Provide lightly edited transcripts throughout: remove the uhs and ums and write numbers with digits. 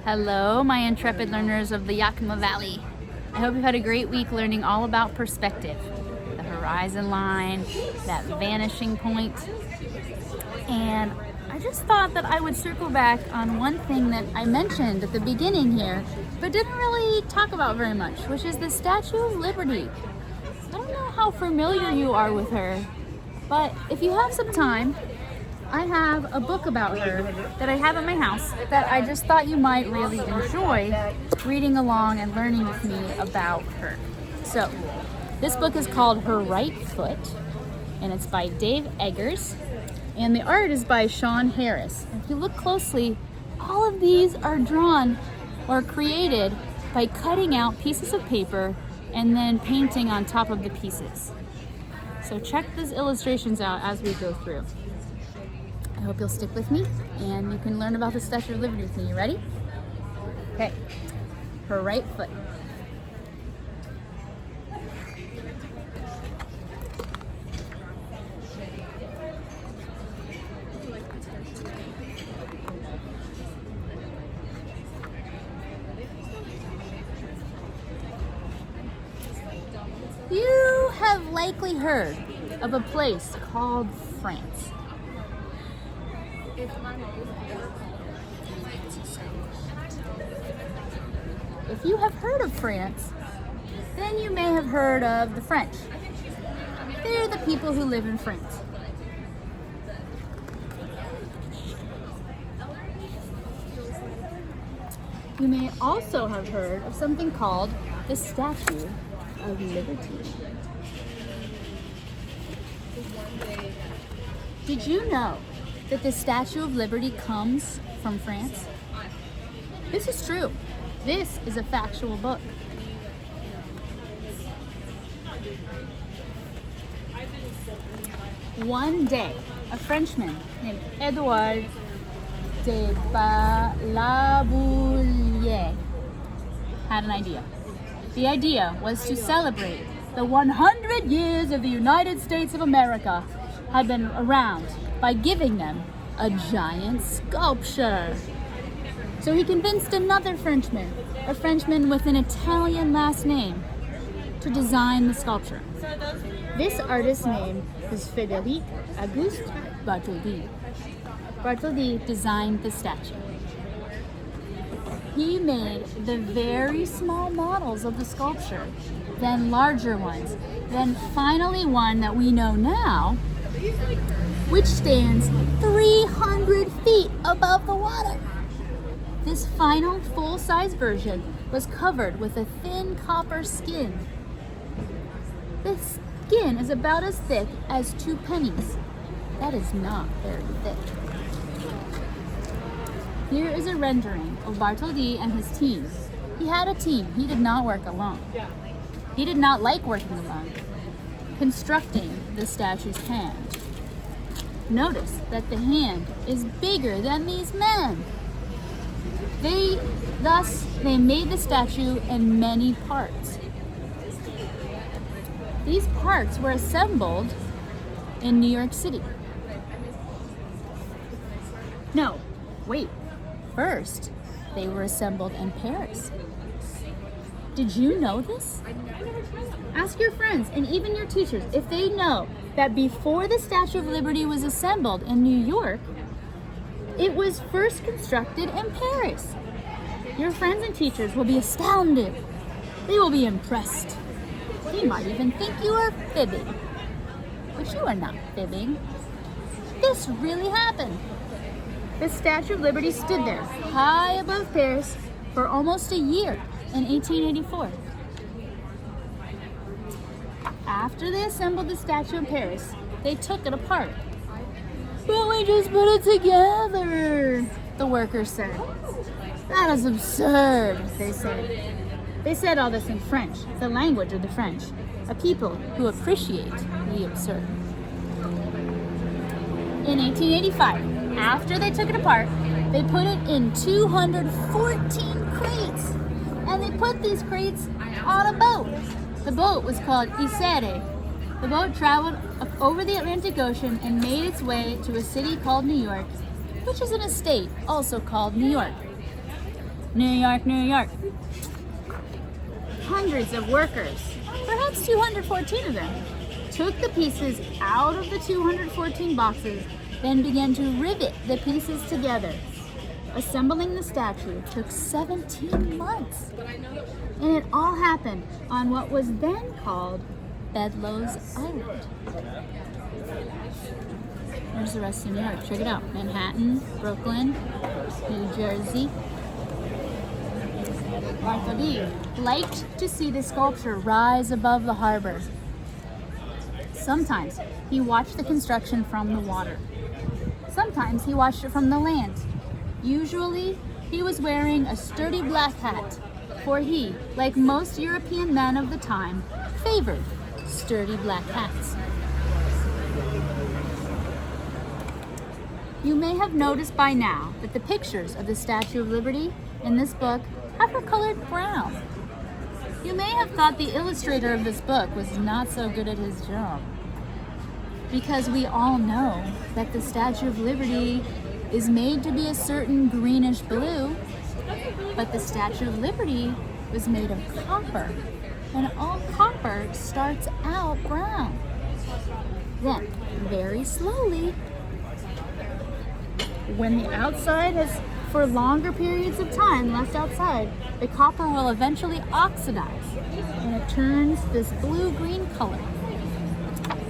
Hello, my intrepid learners of the Yakima Valley. I hope you've had a great week learning all about perspective, the horizon line, that vanishing point. And I just thought that I would circle back on one thing that I mentioned at the beginning here, but didn't really talk about very much, which is the Statue of Liberty. I don't know how familiar you are with her, but if you have some time, I have a book about her that I have at my house that I just thought you might really enjoy reading along and learning with me about her. So, this book is called Her Right Foot, and it's by Dave Eggers, and the art is by Sean Harris. If you look closely, all of these are drawn or created by cutting out pieces of paper and then painting on top of the pieces. So check these illustrations out as we go through. I hope you'll stick with me and you can learn about the Statue of Liberty with me. You ready? Okay. Her right foot. You have likely heard of a place called France. If you have heard of France, then you may have heard of the French. They're the people who live in France. You may also have heard of something called the Statue of Liberty. Did you know that the Statue of Liberty comes from France? This is true. This is a factual book. One day, a Frenchman named Edouard de Balaboulier had an idea. The idea was to celebrate the 100 years of the United States of America had been around by giving them a giant sculpture. So he convinced another Frenchman, a Frenchman with an Italian last name, to design the sculpture. This artist's name is Frédéric Auguste Bartholdi. Bartholdi designed the statue. He made the very small models of the sculpture, then larger ones, then finally one that we know now, which stands 300 feet above the water. This final full-size version was covered with a thin copper skin. This skin is about as thick as 2 pennies. That is not very thick. Here is a rendering of Bartholdi and his team. He had a team. He did not work alone. He did not like working alone. Constructing the statue's hand. Notice that the hand is bigger than these men. They made the statue in many parts. These parts were assembled in New York City. No, wait. First, they were assembled in Paris. Did you know this? Ask your friends and even your teachers if they know that before the Statue of Liberty was assembled in New York, it was first constructed in Paris. Your friends and teachers will be astounded. They will be impressed. They might even think you are fibbing. But you are not fibbing. This really happened. The Statue of Liberty stood there, high above Paris, for almost a year in 1884. After they assembled the statue in Paris, they took it apart. But we just put it together, the workers said. That is absurd, they said. They said all this in French, the language of the French, a people who appreciate the absurd. In 1885, after they took it apart, they put it in 214 crates. And they put these crates on a boat. The boat was called Isere. The boat traveled over the Atlantic Ocean and made its way to a city called New York, which is an estate also called New York. New York, New York. Hundreds of workers, perhaps 214 of them, took the pieces out of the 214 boxes, then began to rivet the pieces together. Assembling the statue took 17 months, and it all happened on what was then called Bedloe's Island. There's the rest of New York. Check it out. Manhattan, Brooklyn, New Jersey. Bartholdi liked to see the sculpture rise above the harbor. Sometimes he watched the construction from the water. Sometimes he watched it from the land. Usually, he was wearing a sturdy black hat, for he, like most European men of the time, favored sturdy black hats. You may have noticed by now that the pictures of the Statue of Liberty in this book have her colored brown. You may have thought the illustrator of this book was not so good at his job, because we all know that the Statue of Liberty is made to be a certain greenish blue, but the Statue of Liberty was made of copper, and all copper starts out brown. Then, very slowly, when the outside has, for longer periods of time, left outside, the copper will eventually oxidize, and it turns this blue-green color.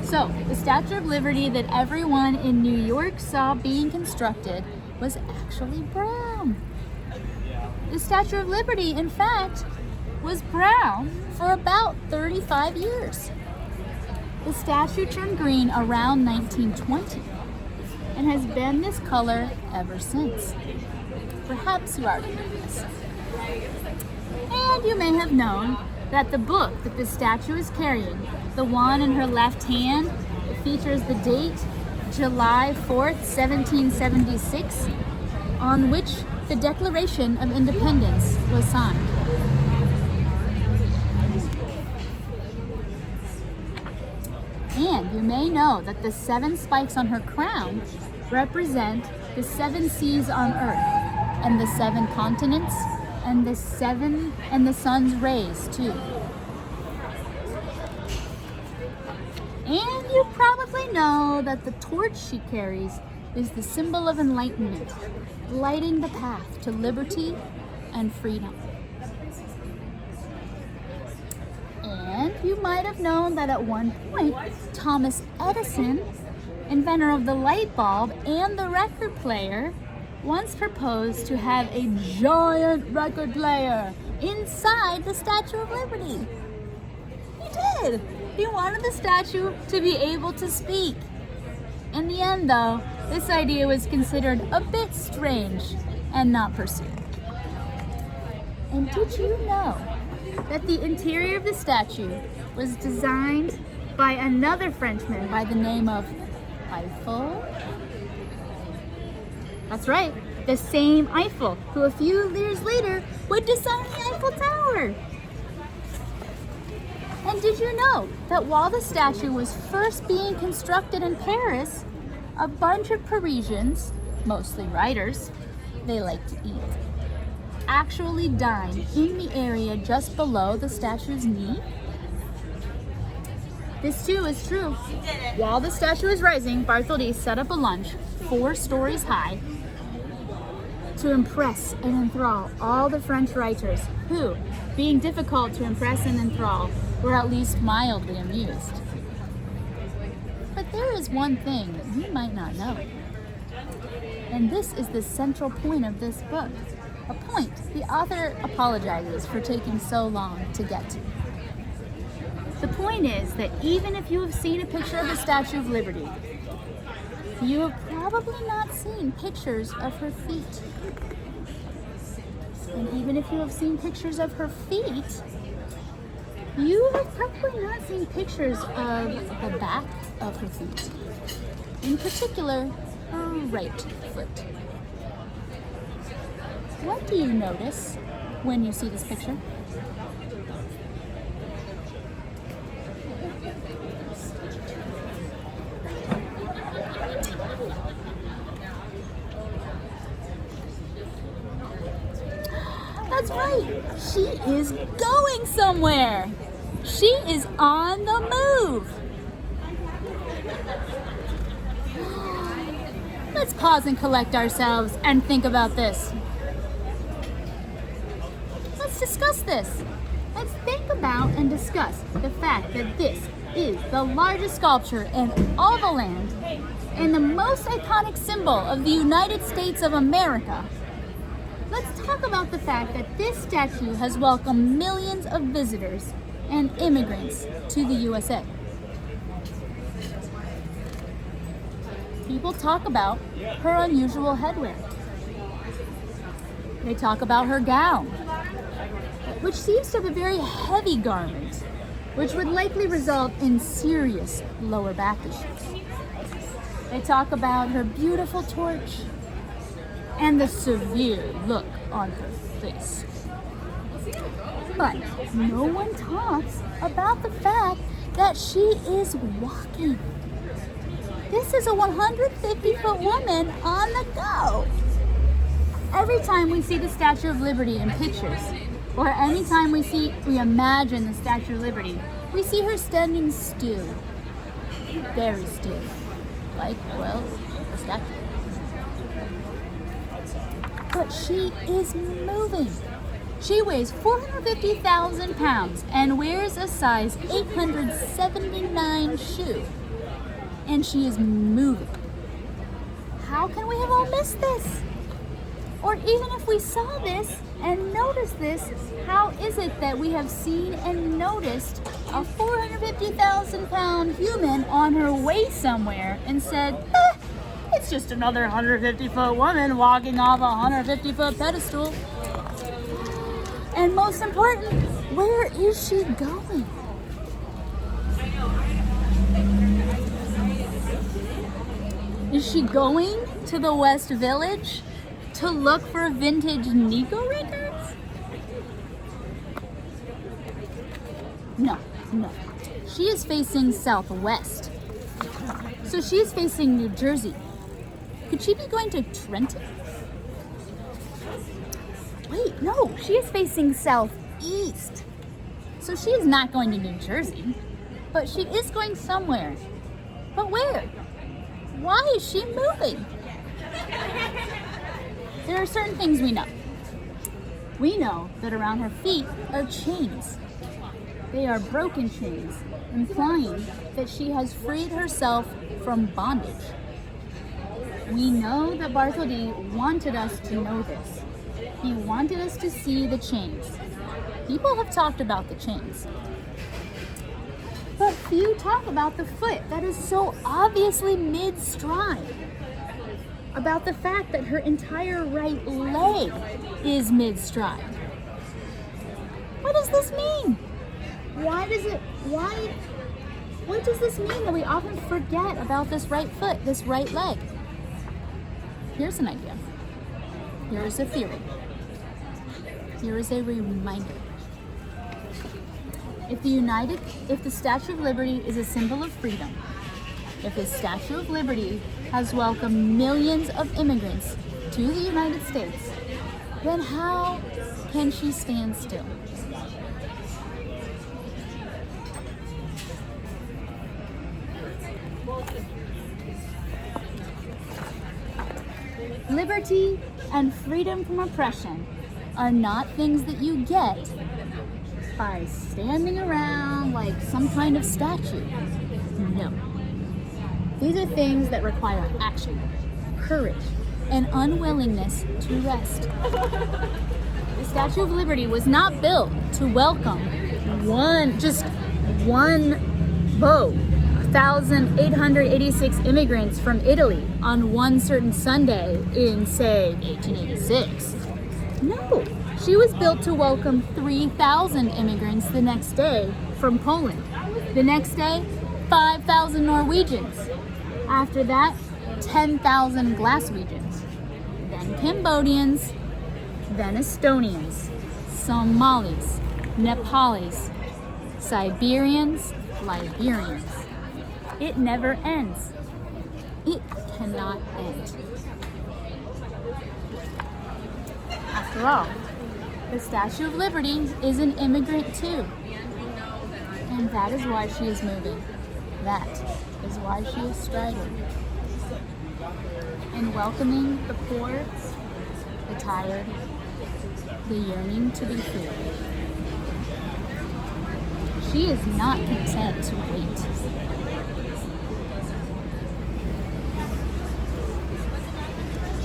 So, the Statue of Liberty that everyone in New York saw being constructed was actually brown. The Statue of Liberty, in fact, was brown for about 35 years. The statue turned green around 1920 and has been this color ever since. Perhaps you already knew this. And you may have known that the book that the statue is carrying, the one in her left hand, features the date July 4th, 1776, on which the Declaration of Independence was signed. And you may know that the 7 spikes on her crown represent the 7 seas on earth, and the 7 continents, and the sun's rays too. And you probably know that the torch she carries is the symbol of enlightenment, lighting the path to liberty and freedom. And you might have known that at one point, Thomas Edison, inventor of the light bulb and the record player, once proposed to have a giant record player inside the Statue of Liberty. He did. He wanted the statue to be able to speak. In the end, though, this idea was considered a bit strange and not pursued. And did you know that the interior of the statue was designed by another Frenchman by the name of Eiffel? That's right, the same Eiffel who a few years later would design the Eiffel Tower. And did you know that while the statue was first being constructed in Paris, a bunch of Parisians, mostly writers, they like to eat, actually dined in the area just below the statue's knee? This too is true. While the statue was rising, Bartholdi set up a lunch 4 stories high to impress and enthrall all the French writers who, being difficult to impress and enthrall, were at least mildly amused. But there is one thing that you might not know. And this is the central point of this book. A point the author apologizes for taking so long to get to. The point is that even if you have seen a picture of the Statue of Liberty, you have probably not seen pictures of her feet. And even if you have seen pictures of her feet, you have probably not seen pictures of the back of her feet. In particular, her right foot. What do you notice when you see this picture? That's right. She is going somewhere. She is on the move. Let's pause and collect ourselves and think about this. Let's discuss this. Let's think about and discuss the fact that this is the largest sculpture in all the land and the most iconic symbol of the United States of America. Let's talk about the fact that this statue has welcomed millions of visitors and immigrants to the USA. People talk about her unusual headwear. They talk about her gown, which seems to have a very heavy garment, which would likely result in serious lower back issues. They talk about her beautiful torch and the severe look on her face. But no one talks about the fact that she is walking. This is a 150-foot woman on the go. Every time we see the Statue of Liberty in pictures, or anytime we imagine the Statue of Liberty, we see her standing still, very still, like, well, a statue. But she is moving. She weighs 450,000 pounds and wears a size 879 shoe. And she is moving. How can we have all missed this? Or even if we saw this and noticed this, how is it that we have seen and noticed a 450,000 pound human on her way somewhere and said, it's just another 150-foot woman walking off a 150-foot pedestal? And most important, where is she going? Is she going to the West Village to look for vintage Nico records? No. She is facing southwest. So she is facing New Jersey. Could she be going to Trenton? Wait, no, she is facing southeast. So she is not going to New Jersey, but she is going somewhere. But where? Why is she moving? There are certain things we know. We know that around her feet are chains. They are broken chains, implying that she has freed herself from bondage. We know that Bartholdi wanted us to know this. He wanted us to see the chains. People have talked about the chains. But few talk about the foot that is so obviously mid-stride. About the fact that her entire right leg is mid-stride. What does this mean? What does this mean that we often forget about this right foot, this right leg? Here's an idea. Here is a theory. Here is a reminder. If the Statue of Liberty is a symbol of freedom, if the Statue of Liberty has welcomed millions of immigrants to the United States, then how can she stand still? Liberty and freedom from oppression are not things that you get by standing around like some kind of statue. No. These are things that require action, courage, and unwillingness to rest. The Statue of Liberty was not built to welcome just one boat, 1,886 immigrants from Italy on one certain Sunday in, say, 1886. No, she was built to welcome 3,000 immigrants the next day from Poland. The next day, 5,000 Norwegians. After that, 10,000 Glaswegians. Then Cambodians, then Estonians, Somalis, Nepalis, Siberians, Liberians. It never ends. It cannot end. After all, The Statue of Liberty is an immigrant too. And that is why she is moving. That is why she is striding. And welcoming the poor, the tired, the yearning to be free. She is not content to wait.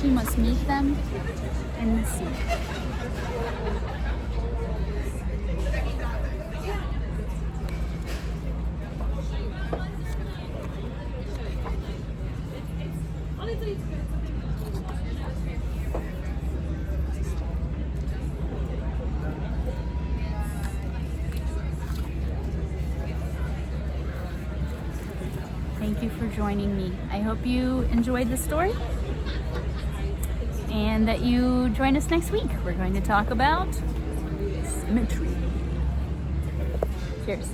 She must meet them in the sea. Thank you for joining me. I hope you enjoyed the story and that you join us next week. We're going to talk about symmetry. Cheers.